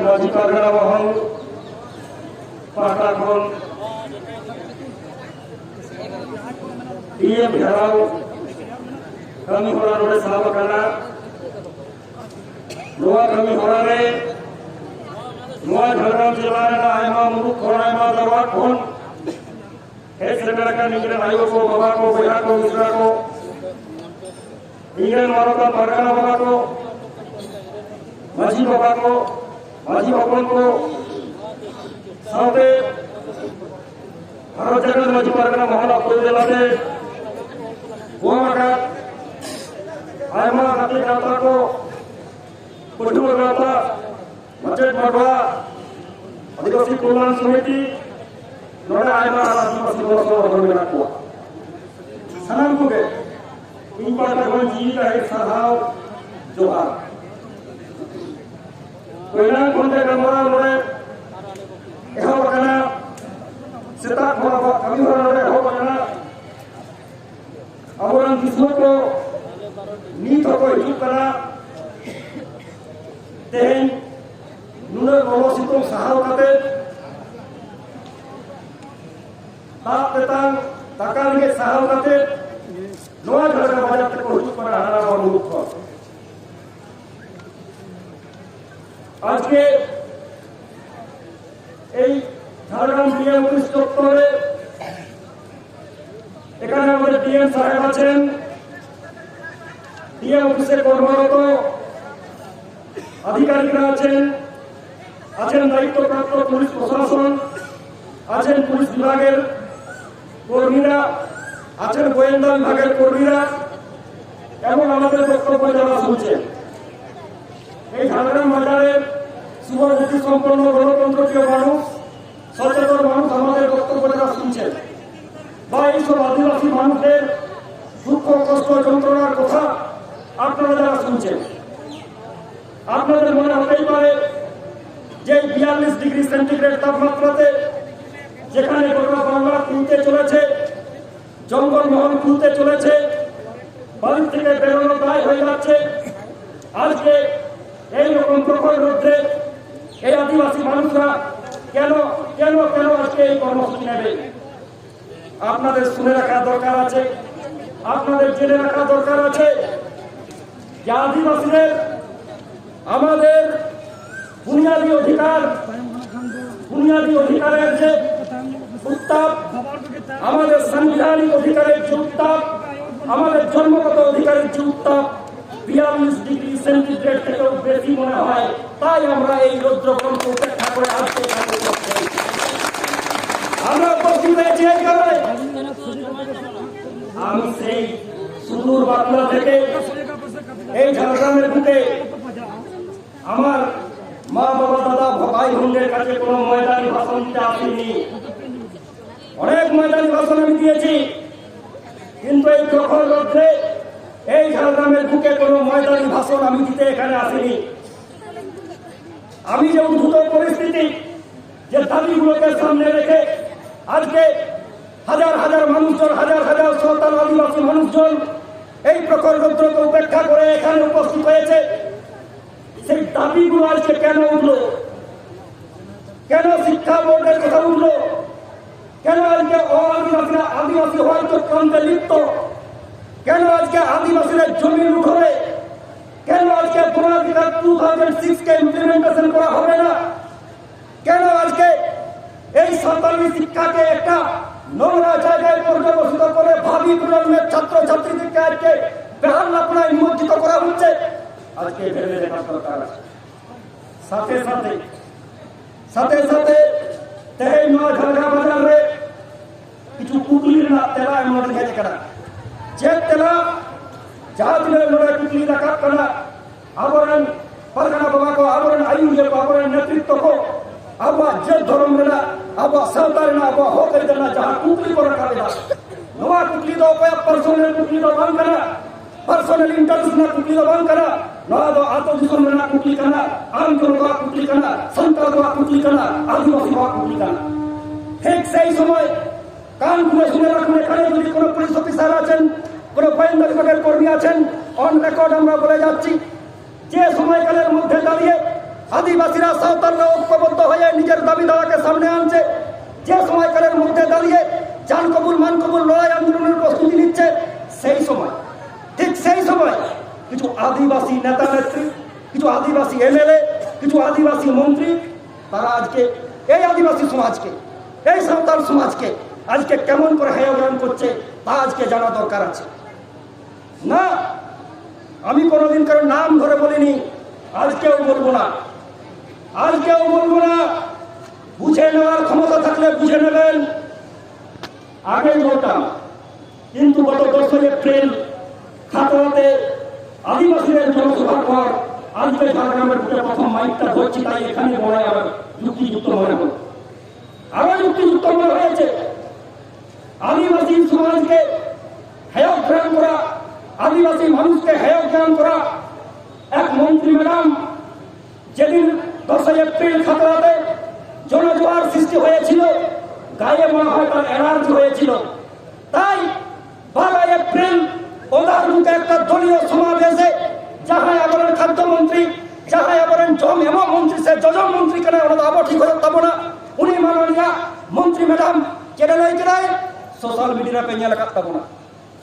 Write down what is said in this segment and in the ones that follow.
মাঝি পারগানা মহল পাটাখন DM ঘেরাও kami horar oleh sahabat kana Noa kami horare Noa Jhargram jila na ayma muruk horai ma darwat khon he sermera ka ningre ayo ko baba ko bhaiya ko misra ko ningre marota pargana baba ko maji baba ko maji bapon ko saute bharat jagat maji pargana mohal apur jelate goa ayma hati kata ko Pudhur kata Macet Madwa Adivasi Kulman Samiti Noda ayma Adivasi Kulman Samiti Sanam kuge Impar Karban Jiwi ka ek sarhaw Johar Koilan konde gamara nore Eho bakana Setak khora kami hora nore eho bakana Aboran kismo ko Nit hoko hidup kana Tehen Nuna Romo Sitong Sahau kate Tak petang Takal ke Sahau kate Noa Jhargram Bajak teko hidup kana hana or muluk ko Ajke Ei Jhargram DM office doktore Ekhane amader DM saheb achen DM অফিসের কর্মরত আধিকারিকরা আছেন দায়িত্বপ্রাপ্ত police প্রশাসন আছেন police বিভাগের কর্মীরা আছেন গোয়েন্দা বিভাগের কর্মীরা এবং আমাদের বক্তব্য যারা শুনছেন এই ঝাড়গ্রাম বাজারের শুভবুদ্ধি সম্পন্ন গণতন্ত্রপ্রিয় মানুষ সচেতন মানুষ আমাদের বক্তব্য যারা শুনছেন বা এইসব আদিবাসী মানুষদের দুঃখ কষ্ট যন্ত্রণার কথা আপনারা যারা শুনছেন আপনাদের মনে হতেই পারে যে 42 ডিগ্রি সেন্টিগ্রেড তাপমাত্রাতে যেখানে গোটা বাংলা খুলতে চলেছে জঙ্গলমহল খুলতে চলেছে বাড়ি থেকে বেরোনো দায় হয়ে যাচ্ছে আজকে এইরকম প্রখর রৌদ্রে এই আদিবাসী মানুষরা কেন কেন কেন আজকে এই কর্মসূচি নেবে আপনাদের শুনে রাখা দরকার আছে আপনাদের জেনে রাখা দরকার আছে যে আদিবাসীদের আমাদের বুনিয়াদী অধিকারের যে উত্তাপ আমাদের সাংবিধানিক অধিকারের যে উত্তাপ আমাদের জন্মগত অধিকারের যে উত্তাপ 42 ডিগ্রি সেন্টিগ্রেড থেকেও বেশি মনে হয় তাই আমরা এই রৌদ্রগ্রহণকে উপেক্ষা করে আসতে আমরা উপস্থিত হয়েছি এই কারণে আমি সেই সুদূর বাংলা থেকে এই ঝাড়গ্রামের বুকে আমার মা বাবা দাদা ভাই বোনদের কাছে কোনো ময়দানি ভাষণ দিতে আসিনি অনেক ময়দানি ভাষণ আমি দিয়েছি কিন্তু এই প্রখর রৌদ্রে এই ঝাড়গ্রামের বুকে কোনো ময়দানি ভাষণ আমি দিতে এখানে আসিনি আমি যে উদ্ভূত পরিস্থিতি যে দাবিগুলোকে সামনে রেখে আজকে হাজার হাজার মানুষজন হাজার হাজার সাঁওতাল আদিবাসী মানুষজন এই প্রখর রৌদ্রকে উপেক্ষা করে এখানে উপস্থিত হয়েছে সেই দাবিগুলো আজকে কেন উঠলো কেন শিক্ষা বোর্ডের কথা উঠলো কেন আজকে আদিবাসীরা আদিবাসী হওয়ার চক্রান্তে লিপ্ত কেন আজকে আদিবাসীরা জমি উঠবে কেন আজকে বনাধিকার 2006 কে ইমপ্লিমেন্টেশন করা হবে না কেন আজকে এই সাঁওতালি শিক্ষাকে একটা নোংরা জায়গায় পর্যবসিত করে ভাবি প্রজন্মের ছাত্রছাত্রীদেরকে আজকে বেহাল্লাপনায় নিমজ্জিত করা হচ্ছে আজকে ভেবে দেখার দরকার আছে সাথে সাথে তেই নয় ঝাড়গ্রাম বাজারে কিছু কুকলির না তেলা এমন দেখে কেনা যে তেলা jahat dengan mereka kuli rakyat karena awaran pargana baba ko awaran ayu je awaran netritwa ko aba je dhorom rena aba sautar rena aba hokai dena jahat kuli ko rakha dena noa kuli do ko personal kuli do ban kana personal interest na kuli do ban kana noa do ato dishon rena kuli kana andor do kuli kana santal do kuli kana adivasi do kuli kana ঠিক সেই সময় কান খুলে শুনে রাখুন এখানে যদি কোনো পুলিশ অফিসার আছেন কোনো গোয়েন্দা বিভাগের কর্মী আছেন অন রেকর্ড আমরা বলে যাচ্ছি যে সময়কালের মধ্যে দাঁড়িয়ে আদিবাসীরা সাঁওতালরা ঐক্যবদ্ধ হয়ে নিজের দাবি দাওয়াকে সামনে আনছে, যে সময়কালের মধ্যে দাঁড়িয়ে জান কবুল মান কবুল লড়াই আন্দোলনের প্রস্তুতি নিচ্ছে, সেই সময় ঠিক সেই সময় কিছু আদিবাসী নেতা নেত্রী, কিছু আদিবাসী এমএলএ, কিছু আদিবাসী মন্ত্রী, তারা আজকে এই আদিবাসী সমাজকে, এই সাঁওতাল সমাজকে আজকে কেমন করে হেয়জ্ঞান করছে তা আজকে জানা দরকার আছে। না, আমি কোনোদিন কারো নাম ধরে বলিনি, আজকেও বলবো না, আজকেও বলবো না। বুঝে নেওয়ার ক্ষমতা থাকলে বুঝে নেবেন। আগেই বলতাম, কিন্তু গত 10 এপ্রিল খাতড়াতে আদিবাসীদের জনসভার পর আজকে ঝাড়গ্রামের বুকে প্রথম মাইকটা ধরছি, তাই এখানে বলাই আবার যুক্তিযুক্ত মনে হল, আরো যুক্তিযুক্ত মনে হয়েছে। আদিবাসী সমাজকে হেয়জ্ঞান করা, আদিবাসী মানুষকে হেয়জ্ঞান করা এক মন্ত্রী ম্যাডাম যেদিন 10 এপ্রিল খাতড়াতে জনজোয়ার সৃষ্টি হয়েছিল, গায়ে মনে হয় তার এনার্জি হয়েছিল, তাই 12 এপ্রিল ওনার মুখে একটা দলীয় সমাবেশে যাহাই আবরণ খাদ্যমন্ত্রী, যাহাই আবরণ জম এমন মন্ত্রী, সে যজম মন্ত্রী কেন ওনার আবার ঠিক হয়ে যাবো না, উনি মাননীয় মন্ত্রী ম্যাডাম কেন নয় কেনায় সোশ্যাল মিডিয়া पे নিয়ে লেখা তাবো না,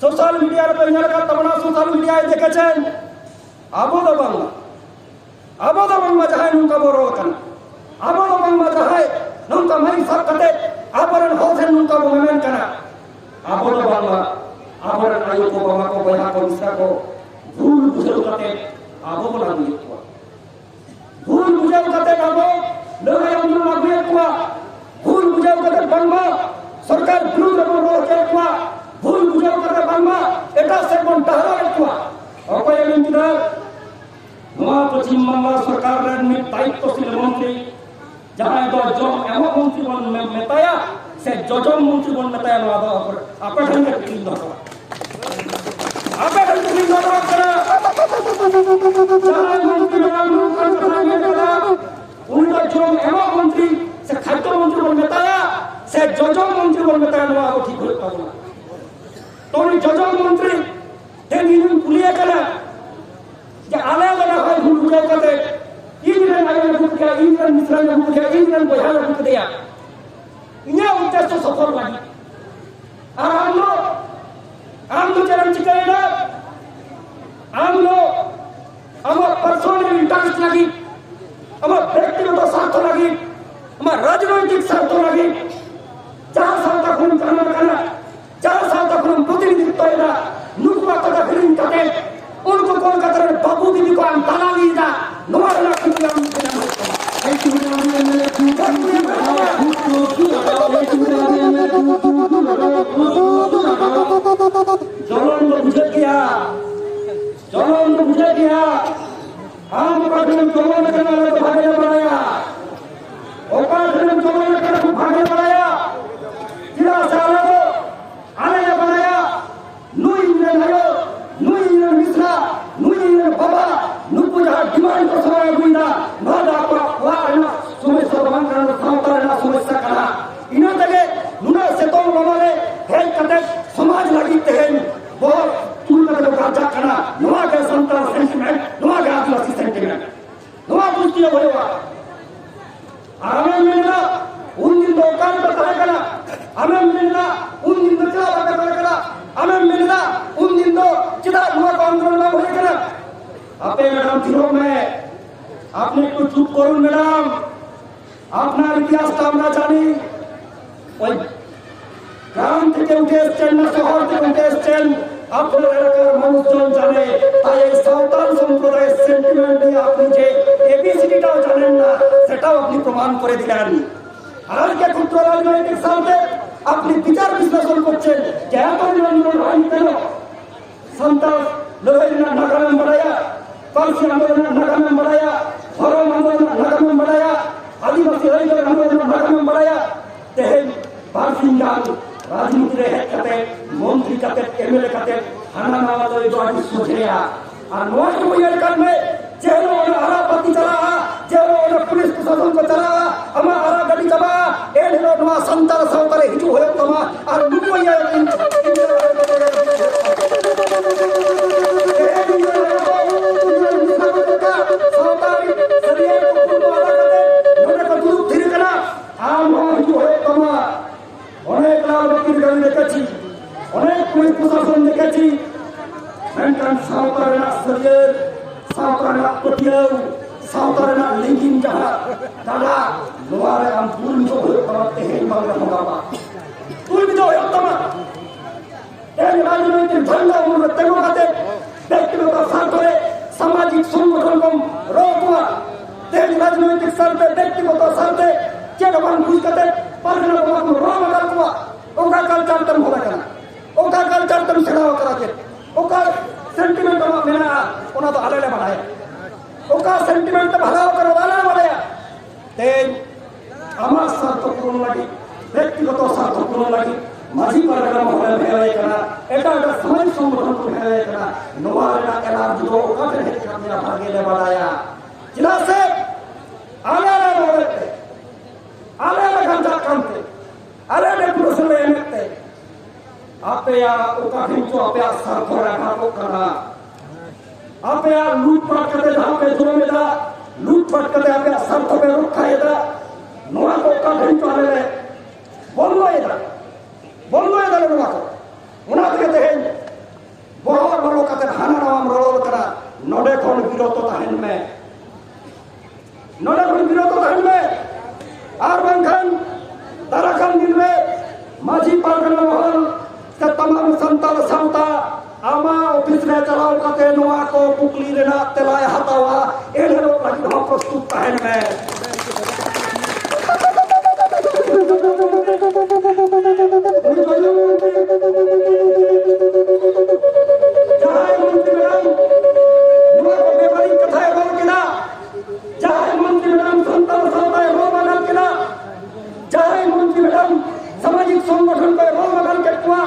সোশ্যাল মিডিয়ার पे নিয়ে লেখা তাবো না। সোশ্যাল মিডিয়ায় দেখেছেন আবদ বাংলা যাহাই নৌকা বড় কেন, আবদ বাংলা যাহাই নৌকা মারি সাক্ষাতে আবরণ হোসেন নৌকা বমেন কেন, আবদ বাংলা আবরণ আয়ু को बाबा को बया को इसका को भूल बुझल करते आबो बना दिए को भूल बुझल करते आबो लड़ाई आंदोलन आगे को भूल बुझल करते बनवा सरकार विरुद्ध बोलो के को भूल बुझल करते बनवा এটা সে কোন টাহরা को অকয় মিন্দিরা নয়া পশ্চিম বাংলা সরকারের দায়িত্বশীল মন্ত্রী যাহাই তো জম এমন মন্ত্রী বন মেতায়া সে জজম মন্ত্রী বন মেতায়া নয়া আপনার সঙ্গে কি দরকার apa yang kita lakukan? Jangan menteri melakukan kesalahan kita. Untuk jom emang menteri, sekhato menteri bermetaya, sejojong menteri bermetaya nama aku tidak tahu. Tony jojong menteri, dia ingin kuliah kena. Jika alam ada hal buruk jauh kata, ini dan ayah buruk dia, ini dan misalnya buruk dia, ini dan bayar buruk dia. Ini udah sesofar lagi. हम तो चरण चिकेगा, हम लोग हमारे personal interest लगी, हमारे व्यक्तिगत स्वार्थ लगी, हमारे राजनीतिक स्वार्थ लगी, 4 साल तक हम करना, 4 साल तक हम प्रतिनिधित्व होगा, नुकवा कथा फिल्म करते, उनको कौन कहते हैं बाबू की दुकान ताला लीजा, नवाज ना कितना जलन तो बुझे किया हम जलन करना तो भागे बढ़ाया जलन करना तो भागे बढ़ाया जिला सालों को आने बढ़ाया नुई मिश्रा नुई बाबा नुपु जहाँ डिमांड को समय बुंदा नोदा को वारना समस्या बंकरना साउतारना समस्या करा इन्हों तके नुना सेतों बाबाले हेल्थ कटे समाज लगी तेहन बहुत तुलना के राजा करा नुआ के संतान सेंटिमेंट नुआ के आदिवासी सेंटिमेंट नुआ पुष्टि होएगा हमें मिलना उन दिन दोकान पर करेगा हमें मिलना उन दिन तो क्या करेगा हमें मिलना उन दिन तो चिदा नुआ को आंदोलन में होएगा आपे मैडम थिरो में आपने कुछ चुप करो मैडम अपना इतिहास का আমরা জানি ওই গ্রাম থেকে উঠে এসছেন না শহর থেকে উঠে এসছেন আপনার এলাকার মানুষজন জানে তাই এই সাঁওতাল সম্প্রদায়ের সেন্টিমেন্ট নিয়ে আপনি যে এবিসিডিটাও জানেন না সেটাও আপনি প্রমাণ করে দিলেন আজকে ক্ষুদ্র রাজনৈতিক সাথে আপনি বিচার বিশ্লেষণ করছেন যে এত নিরঞ্জন হয় কেন সন্তান লড়াইনা নাগাম বাড়ায়া পালসি আন্দোলনের নাগাম বাড়ায়া ধর্ম আন্দোলনের নাগাম বাড়ায়া आदिवासी आंदोलन नागाम बढ़ाया तेहन बारसिंगान राजनीति रे हेड कते मंत्री कते एमएलए कते हाना नावा तो जो आज सोचेया और नोट मुयर कर में जेरो ओना हरा पति चला जेरो ओना पुलिस प्रशासन को चला अमा हरा गड्डी चबा ए लो नवा संतार सावतारे हिजु होय तमा और नुमया सावतारी सरिये ᱵᱟᱵᱟ ᱛᱩᱞ ᱵᱤᱫᱚ ᱦᱩᱭᱩᱜ ᱛᱟᱢᱟ এই রাজনৈতিক ঝান্ডা উড়ে তেমন কাতে ব্যক্তিগত স্বার্থে সামাজিক সংগঠন রোকুয়া এই রাজনৈতিক স্বার্থে ব্যক্তিগত স্বার্থে চেতবান বুঝতে পারবে না তোমাকে রং রাখবা ওকা কালচার তম হবে কেন ওকা কালচার তম সেরাও করাকে ওকা সেন্টিমেন্ট মেনা ওনা তো আলাদা বাড়ায় ওকা সেন্টিমেন্ট ভালো করে আলাদা বাড়ায় এই আমার স্বার্থ পূরণ লাগি ব্যক্তিগত স্বার্থ পূরণ লাগি মাঝি পারগনা মহলে ভেড়াই করা এটা একটা সমাজ সংগঠন को ভেড়াই করা নোয়ারা এলা দুটো ওকাতে হেতে কামনা ভাগেলে বাড়ায়া जिला से आलाला बोलते आलाला गंजा कामते आलाला पुरुषों में एमते आपे या उका खिंचो आपे या सार्थोरा भागो करना आपे या लूटपाट करते जहाँ पे जोर में था लूटपाट करते आपे या सार्थों पे रुक खाए था नोआ को उका खिंचो आले बोलो ये नोआ को उन्हें कहते हैं बहुत बड़ों का ते खाना नाम रोल करा नोडे कौन गिरोतो ताहिन में नोडे कौन गिरोतो ताहिन में आर बंधन दरकन दिन में माजी पार्गना महल के तमाम संताल संता आमा ऑफिस में चलाओ कते नोआ को पुकली लेना तेलाय हतावा एने लोग लगी हम प्रस्तुत ताहिन में सामाजिक संगठन पर रोल बदल के कुआ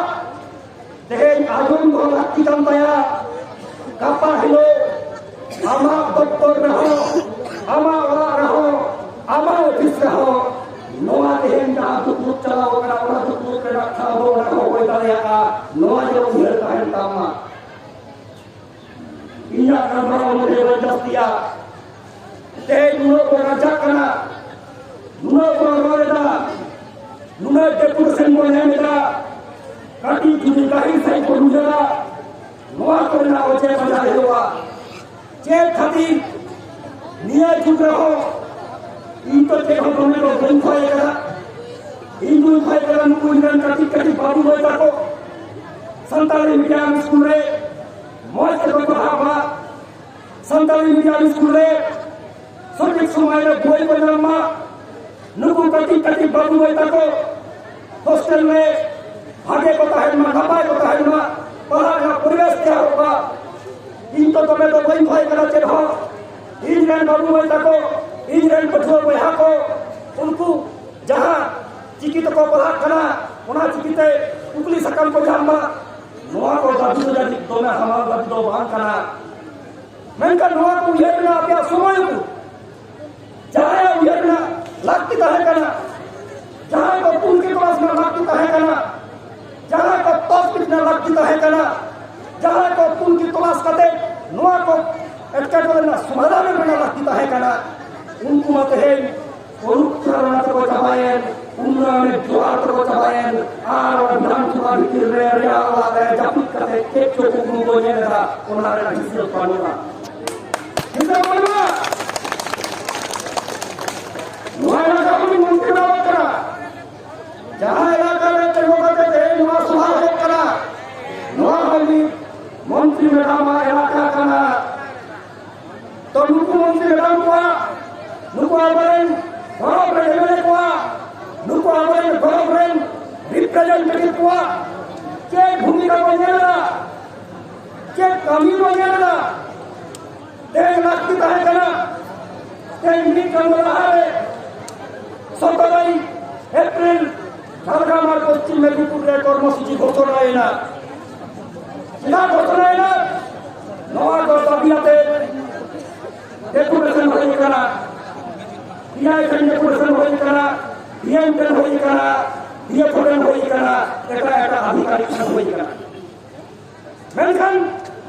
देह आजुन को लगती तंबाया कापा हिलो आमा दफ्तर में हो आमा वाला रहो आमा ऑफिस में हो नोआ देह का दुख चलाओ करा वाला दुख के रखा हो रखो कोई तरह का नोआ जो उधर है तामा इन्हें करना मुझे जबरदस्तिया देह नुनो को रजा करना नुनो को रोएगा नुना डेपुटेशन को नहीं मिला काटी जुड़ी काही सही को रुजरा नोआ को ना वजह बजा हुआ चेक खाती निया चुप रहो इन तो चेक हम लोगों को बंद खाएगा इन दूर खाएगा नुकु इधर काटी काटी बाबू बोल तको संताली मीडिया स्कूल रे मौज के को हावा संताली मीडिया स्कूल रे सब्जेक्ट समय रे बोल बोलमा नुकु काटी काटी बाबू बोल तको हॉस्टल में भागे को है ना नपाए को है ना पढ़ा का परिवेश क्या होगा इन तो तुम्हें तो वही भाई करा चल हो इंजन बाबू भाई तको इंजन पठुआ भाई हाको उनको जहाँ चिकित को पढ़ा करना उन्हें चिकिते उकली सकल को जामा नोआ को दादू तो जाती तो मैं हमारा दादू तो बांध करना मैं का नोआ को ये ना आप या समय को जहाँ ये ना लगती तो है करना जहाँ को पुल के पास में लगती तो है करना जहाँ को तोप कितना लगती तो है करना जहाँ को पुल की तलाश करते नोआ को एक्टर को ना सुमादा में बना लगती तो है करना उनको मत है उरुक्षरण को चबाएं उन्होंने द्वार को चबाएं आर विधानसभा की रेरिया वाला जापित करते एक चोको को ये ना उन्होंने हिस्से पानुला नोआ का मंत्री ना करा जहाँ इलाका में चलोगे तो देश नोआ सुधार करा नोआ हल्दी मंत्री मैडम इलाका करा तो नुकु मंत्री मैडम को नुकु आबरेन बराबर एमएलए को नुकु आबरेन बराबर रिप्रेजेंटेटिव को के भूमिका बनेगा के कमी बनेगा देश लगती है करा देश निकल रहा है 17 एप्रिल झारखंड पश्चिम मेदिनीपुर कर्मसूची घोषणा है ना जिला घोषणा है ना नोआ को तबियते डेपुटेशन होई करा पीआईएन डेपुटेशन होई करा पीएमएन होई करा पीएफएन होई करा एटा एटा आधिकारिक होई करा मेनखान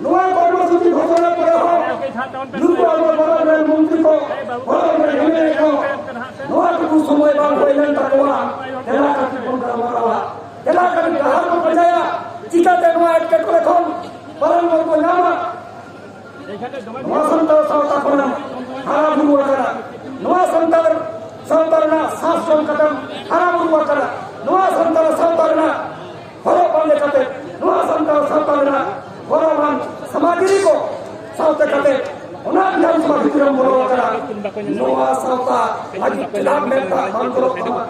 नोआ कर्मसूची घोषणा करे हो नुको बराबर मंत्री को बराबर एमएलए को नोआ को समय बांध होइलन तकवा तेला का बंदा मारवा तेला का ग्राहक को बजाया चिका तेनवा एटके को रखो परम को नामा नोआ संतर सावता कोनम हारा बुवा करा नोआ संतर संतरना 700 कदम हारा बुवा करा ᱱᱚᱣᱟ ᱥᱟᱱᱛᱟᱲ ᱥᱟᱶᱛᱟ ᱨᱮᱱᱟᱜ ᱦᱚᱨᱚᱜ ᱵᱟᱸᱫᱮ ᱠᱟᱛᱮ ᱱᱚᱣᱟ ᱥᱟᱱᱛᱟᱲ ᱥᱟᱶᱛᱟ ᱨᱮᱱᱟᱜ ᱜᱚᱨᱚᱵᱟᱱ ᱥᱚᱢᱟᱡᱽᱨᱤ ᱠᱚ ᱥᱟᱶᱛᱮ ᱠᱟᱛᱮ ᱚᱱᱟ ᱵᱤᱫᱷᱟᱱᱥᱚᱵᱷᱟ ᱵᱷᱤᱛᱨᱤ ᱵᱚᱞᱚ ᱟᱠᱟᱱᱟ ᱱᱚᱣᱟ ᱥᱟᱶᱛᱟ ᱞᱟᱹᱜᱤᱫ ᱪᱮᱫᱟᱜ ᱢᱮᱱᱛᱟ ᱵᱟᱝ ᱜᱚᱨᱚᱵ ᱠᱟᱱᱟ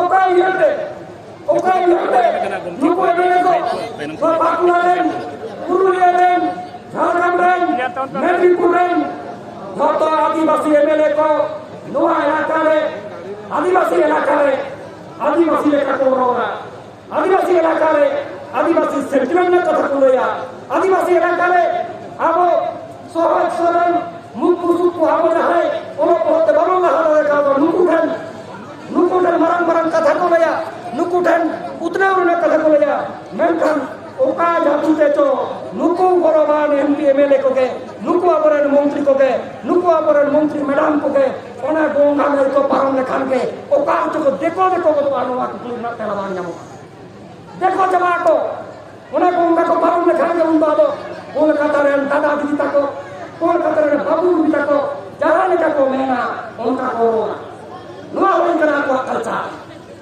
ᱚᱠᱟ ᱤᱭᱟᱹᱛᱮ ᱱᱩᱠᱩ ᱮᱢᱮᱞᱮ ᱠᱚ ᱱᱚᱣᱟ ᱵᱟᱸᱠᱩᱲᱟ ᱨᱮᱱ পুরুলিয়া রেন ঝাড়গ্রাম রেন মেদিনীপুর রেন যত আদিবাসী এমএলএ কো নোয়া এলাকারে আদিবাসী এলাকারে আদিবাসী লেখা করোনা আদিবাসী এলাকারে আদিবাসী সেন্টিমেন্টের কথা কইয়া আদিবাসী এলাকারে আবো সহজ সরল মুক্তু সুক্তু আবো যাহাই ওনো পড়তে বারো লাহারে কাবো নুকুঠেন মারাং মারাং কথা কইয়া নুকুঠেন উতনাউরনে কথা কইয়া মেনখান ওকা জাতুতে তো নুকু গরবান এমপি এমএলএ কোকে নুকু আবরের মন্ত্রী কোকে নুকু আবরের মন্ত্রী ম্যাডাম কোকে ওনা গোঙ্গা মেল को पारम लेखान के ओका तो देखो तो आनवा को ना तेला बांग जामो देखो जमा को ओना गोंगा को पारम लेखान के उन बादो कोलकाता रे दादा दीदी तको कोलकाता रे बाबू दीदी तको जहां लेका को मेना उनका को नुआ होई करा को कल्चर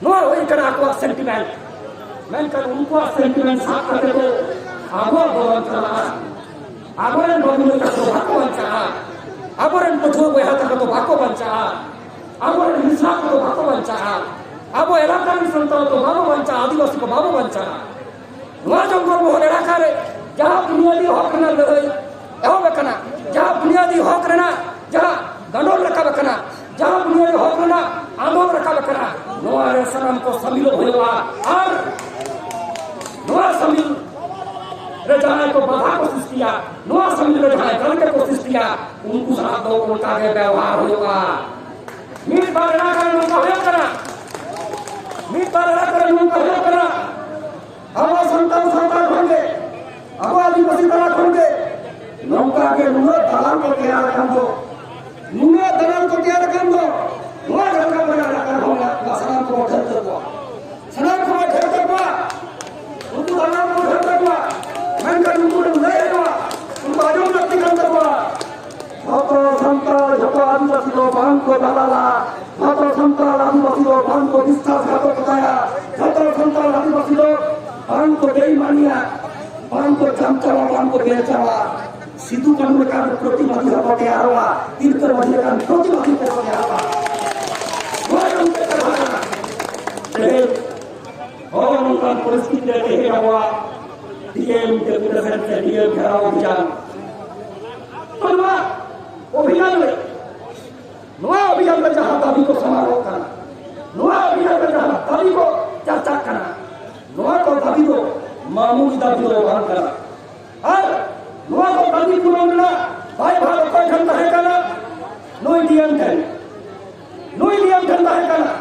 नुआ होई करा को sentiment मेनkan unkua sentimen saat itu abor bawancara aboren bagus itu bako bawancara aboren pejuang behat itu bako bawancara aboren hisap itu bako bawancara abo elakan santal itu bako bawancara adivasi itu bako bawancara nuah jongkol mohon elakare jahat dunia di hok kena lehai eho bekana jahat dunia di hok kena jahat gandol reka bekana jahat dunia di hok kena andol reka bekana nuah resanam ko samilo hoya ar नुआ समिल रजाए को बाधा कोशिश किया नुआ समिल रजाए करने की कोशिश किया उनको साथ दो उनका के व्यवहार होगा मीट बार ना कर उनका होया करा मीट बार ना कर उनका होया करा हवा संतान होंगे हवा आदिवासी तरह होंगे नौका के नुआ दलाल को क्या रखन दो नुआ दलाल को क्या रखन दो नुआ ढंगा बना रखन होगा सलाम को घर कर दो सलाम को घर कर दो untuk dalam berhadapan, mereka untuk menjadi untuk ajang bertikan terbuat. Satu santal, satu adivasi lo bangko dalala, satu santal adivasi lo bangko distas satu kaya, satu santal adivasi lo bangko beimania, bangko jamcawa, bangko becawa. Situ kan mereka berprotibadi sebagai arwah, tidak terwajibkan protibadi sebagai arwah. Bukan terwajibkan. और उनका परिस्थिति रहे हुआ DM के present से DM घेराव अभियान तो नुआ अभियान में जहां दाबी को समारोह करना नुआ अभियान में जहां दाबी को चर्चा करना नुआ को दाबी को मामूली दाबी को बहाल करना और नुआ को दाबी को मामला भाई भारत को ठंडा है करना नुई डीएम ठंडा है करना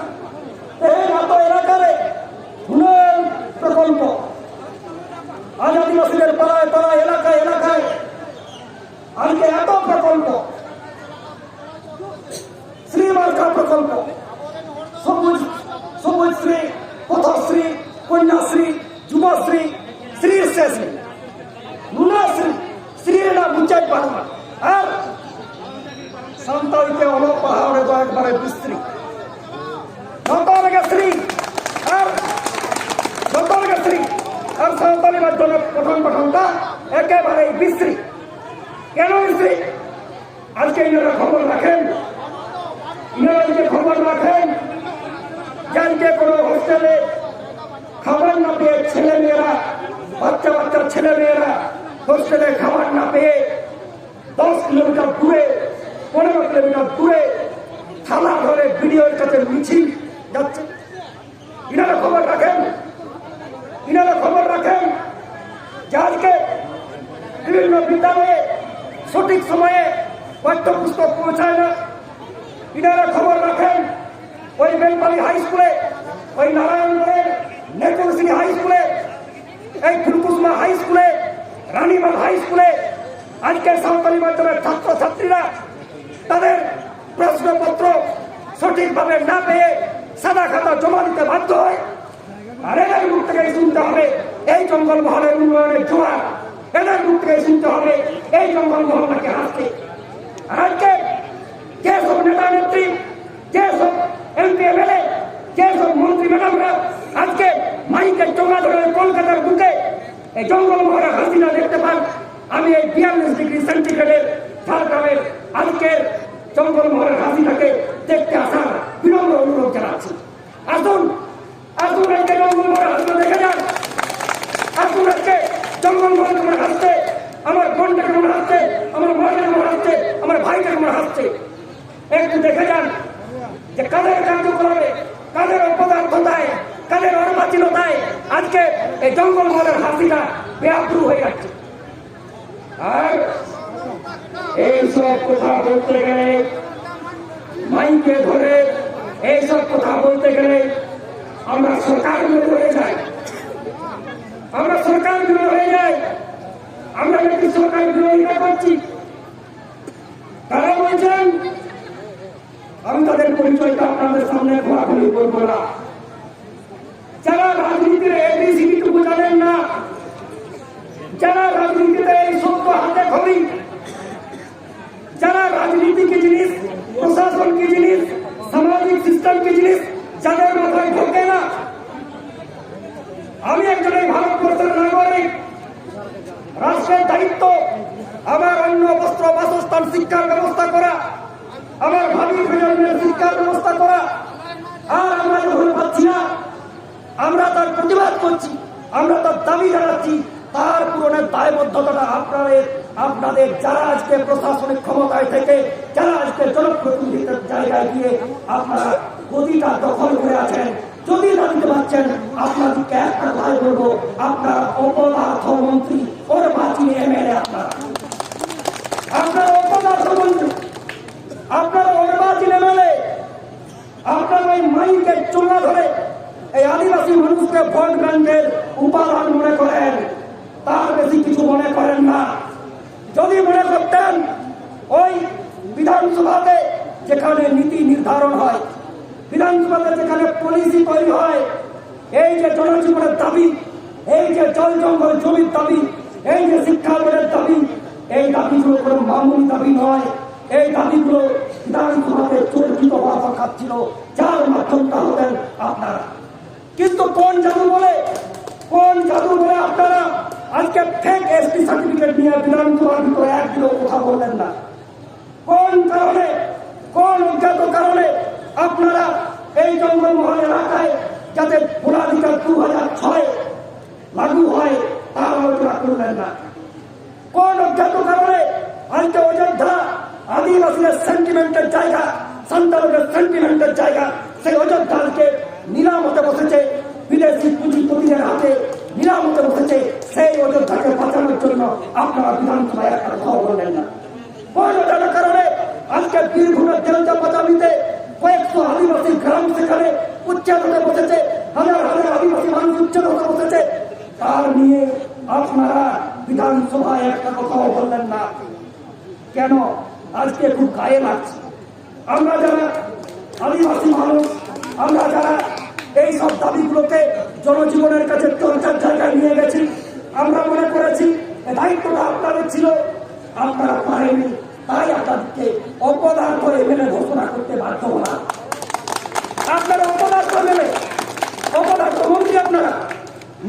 तो इलाका रे উন্নয়ন প্রকল্প আজ আদিবাসীদের পাড়ায় পাড়ায় এলাকায় এলাকায় আজকে এত প্রকল্প শ্রীমার্কা প্রকল্প সবুজ সবুজশ্রী পথশ্রী কন্যাশ্রী যুবশ্রী শ্রীর শেষে নুনাশ্রী শ্রীরা বুঝাই পারবা আর সান্তালকে অলোক পাহাড়ে তো একবারে বিস্তৃত শ্রী আর আর সাঁওতালি মাধ্যমে প্রথমটা একেবারে বিশ্রী কেন বিশ্রী আজকে ইনারা খবর রাখেন যে কোনো হোস্টেলে খাবার না পেয়ে ছেলে মেয়েরা বাচ্চা ছেলে মেয়েরা হোস্টেলে খাবার না পেয়ে 10 কিলোমিটার দূরে 15 কিলোমিটার দূরে থানা ধরে ভিডিওর কাছে মিছিল যাচ্ছে ইনারা খবর রাখেন যে আজকে বিভিন্ন বিদ্যালয়ে সঠিক সময়ে পাঠ্যপুস্তক পৌঁছায় না ইনারা খবর রাখেন ওই বেলপালি হাই স্কুলে ওই নারায়ণগড়ের নেকুর সিং হাই স্কুলে এই ফুলকুসমা হাই স্কুলে রানীবাগ হাই স্কুলে আজকে সাঁওতালি মাধ্যমের ছাত্রছাত্রীরা তাদের প্রশ্নপত্র সঠিকভাবে না পেয়ে সাদা খাতা জমা দিতে বাধ্য হয় আর এদের মুখ থেকে শুনতে হবে এই জঙ্গল মহলের উন্নয়নের জোয়ার এদের মুখ থেকে শুনতে হবে এই জঙ্গল মহলটাকে হাসতে আজকে যেসব নেতা নেত্রী যেসব এমপি এমএলএ যেসব মন্ত্রী এই জঙ্গলমহলের হাসিনা দেখতে পান, আমি এই 42°C ঝাড়গ্রামের আজকের জঙ্গলমহলের হাসিনাকে দেখতে আসার বিনম্র অনুরোধ জানাচ্ছি। আসুন আসুন আজকে জঙ্গলমহলের হাসিনা দেখে যান। আসুন আজকে জঙ্গলমহল কেমন হাসছে, আমার বোনটা কেমন হাসছে, আমার মাটা কেমন হাসছে, আমার ভাইটা কেমন হাসছে। একটু দেখে যান যে কাদের কার্যক্রমে, কাদের অপদার্থতায়, কাদের অর্বাচীনতায় আজকে এই জঙ্গলমহলের হাসিনা বেআব্রু হয়ে যাচ্ছে। আর এইসব কথা বলতে গেলে, মাইকে ধরে এইসব কথা বলতে গেলে আমরা সরকার বিরোধী হয়ে যাই, আমরা সরকার বিরোধী হয়ে যাই। আমরা নাকি সরকার বিরোধিতা করছি। তারা বলছেন, আমি তাদের পরিচয়টা আপনাদের সামনে খোলাখুলি বলবো না। যারা রাজনীতির এবিসিডিটুকু জানেন না, যারা রাজনীতিতে এই সত্য হাতে খবি, যারা রাজনীতি কি জিনিস, প্রশাসন কি জিনিস, সামাজিক সিস্টেম কি জিনিস যাদের মাথায় ঢোকে না। আমি একজন এই ভারতবর্ষের নাগরিক, রাষ্ট্রের দায়িত্ব আমার অন্য বস্ত্র, বাসস্থান, শিক্ষার ব্যবস্থা করা, আমার ভাবি প্রজন্মের শিক্ষার ব্যবস্থা করা। আর আমরা যখন পাচ্ছি না, আমরা তার প্রতিবাদ করছি, আমরা তার দাবি জানাচ্ছি। তার পূরণের দায়বদ্ধতাটা আপনাদের যারা আজকে প্রশাসনিক ক্ষমতায় থেকে, যারা আজকে জনপ্রতিনিধিত্বের জায়গায় গিয়ে আপনারা গদিটা দখল করে আছেন, যদি না দিতে পারছেন, আপনাদেরকে একটা দায় করবো, আপনারা অপদার্থ মন্ত্রী, অর্বাচীন এমএলএ, আপনারা অপদার্থ মন্ত্রী, আপনারা অর্বাচীন এমএলএ, আপনারা ওই মাইকে চোলা ধরে এই আদিবাসী মানুষকে ভোট ব্যাংকের উপাদান মনে করেন, তার বেশি কিছু মনে করেন না। যদি মনে করতেন ওই বিধানসভাতে যেখানে নীতি নির্ধারণ হয়, বিধানসভাতে যেখানে পলিসি তৈরি হয়, এই যে জনজীবনের দাবি, এই যে জল জঙ্গল জমির দাবি, এই যে শিক্ষা বোর্ডের দাবি, এই দাবিগুলো কোনো মামুলি দাবি নয়। এই দাবিগুলো বিধানসভাতে চর্চিত হওয়া দরকার ছিল, যার মাধ্যমটা হতেন আপনারা। কিন্তু কোন জাদু বলে আপনারা আজকে ফেক এসপি সার্টিফিকেট নিয়ে বিধানসভার ভিতরে একদিনও কথা বললেন না? কোন কারণে, কোন অজ্ঞাত কারণে আপনারা এই জঙ্গলমহল এলাকায় যাতে ভোটাধিকার 2006 লাগু হয় তার আলোচনা করলেন না? কোন অজ্ঞাত কারণে আজকে অযোধ্যা আদিবাসীদের সেন্টিমেন্টের জায়গা, সন্তানদের সেন্টিমেন্টের জায়গা, সেই অযোধ্যাকে নিলাম হতে বসেছে, বিদেশি পুঁজিপতিদের হাতে নিলাম হতে বসেছে। সেই অযোধ্যাকে বাঁচানোর জন্য আপনারা বিধানসভায় একটা কথা বললেন না? কোন অজানা কারণে আজকে বীরভূমের দেলতা পাচামিতে কয়েকশো আদিবাসী গ্রাম সেখানে উচ্ছেদ হতে বসেছে, হাজার হাজার আদিবাসী মানুষ উচ্ছেদ হতে বসেছে, তার নিয়ে আপনারা বিধানসভায় একটা কথাও বললেন না কেন? আজকে খুব গায়ে লাগছে। আমরা যারা আদিবাসী মানুষ, আমরা যারা এই সব দাবিগুলোকে জনজীবনের কাছে চর্চার জায়গায় নিয়ে গেছি, আমরা মনে করেছি দায়িত্বটা আপনাদের ছিল, আপনারা পারেননি, তাই আপনাদেরকে অপদার্থ এমএলএ ঘোষণা করতে বাধ্য হন। আপনারা অপদার্থ এমএলএ, অপদার্থ মন্ত্রী, আপনারা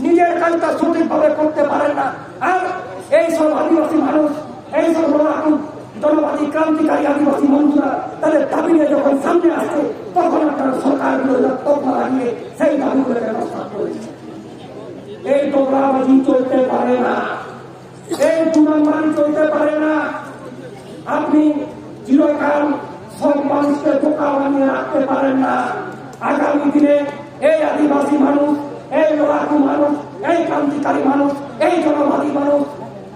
নিজের কাজটা সঠিকভাবে করতে পারেন না। আর এই সব আদিবাসী মানুষ, এই সব জনবাদী ক্রান্তিকারী আদিবাসী মানুষরা তাদের দাবি নিয়ে যখন সামনে আসছে, তখন আপনারা সরকার বিরোধী তকমা লাগিয়ে সেই দাবিগুলোকে নষ্ট করেছে। এই তোমরাবাজি চলতে পারে না, এই দুনাম্বারি চলতে পারে না। আপনি চিরকাল সব মানুষকে বোকা বানিয়ে রাখতে পারেন না। আগামী দিনে এই আদিবাসী মানুষ, এই লড়াকু মানুষ, এই ক্রান্তিকারী মানুষ, এই জনবাদী মানুষ,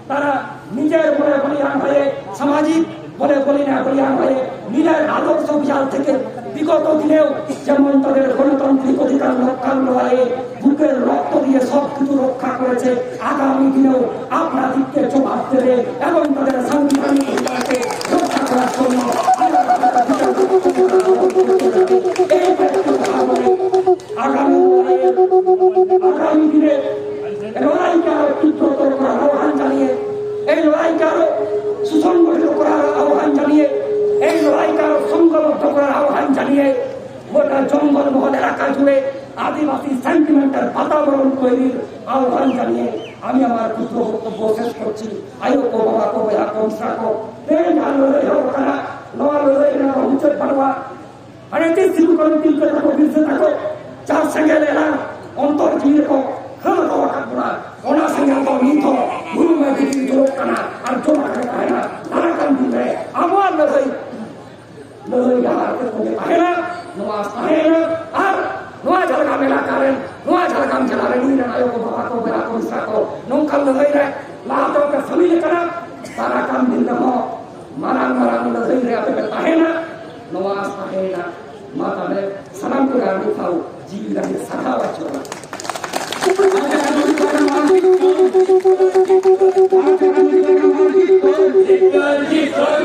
তারা নিজের বলে বলিয়ান হয়ে, সামাজিক বলে বলিয়ান হয়ে, নিজের আদর্শ বিশাল থেকে বিগত দিনেও যেমন তাদের গণতান্ত্রিক অধিকার রক্ষার লড়াইয়ে বুকের রক্ত দিয়ে সবকিছু রক্ষা করেছে, আগামী দিনেও আপনাদেরকে জবাব দেবে এবং তাদের সাংবিধানিক অধিকারকে রক্ষা করার জন্য আগামী দিনে লড়াইকে আরো তীব্রতর করার আহ্বান জানিয়ে, এই লড়াইকে আরো সুসংগঠিত করার আহ্বান জানিয়ে, এই লড়াইকে আরো সংঘবদ্ধ করার আহ্বান জানিয়ে গোটা জঙ্গলমহল এলাকা জুড়ে আদিবাসী সেন্টিমেন্টের বাতাবরণ তৈরির আহ্বান জানিয়ে আমি আমার ক্ষুদ্র বক্তব্য শেষ করছি। আয়ো কো বাবা কো বয়া কো সাকো এই জানো রে হোকানা নওয়াল রে না উচ্চত বাড়বা আরে তে সিউ কোন তিল কে থাকো বিরসে থাকো চার সঙ্গে লেলা অন্তর দিয়ে কো খানা দাওয়া কাটবো ওনা সঙ্গে তো নিত গুরু মে দিদি জোর কানা আর জমা কাটা হয় না নানা কাম দিবে আমার লড়াই লড়াই আর কে তোকে পাহে না নমাজ পাহে না আর নোয়া ঝালকাম এলাকারেন নোয়া ঝালকাম জেলারেন ইনা আয়ো কো বাবা কো বয়া কো সাকো নৌকাল লড়াই রে লাতো কে সমিলে কানা তারা কাম দিন না marang lagi রে আপে পাহে না নমাজ পাহে না মাতা রে সালাম করে আমি খাও জীবিকা সাখাওয়া চলা Because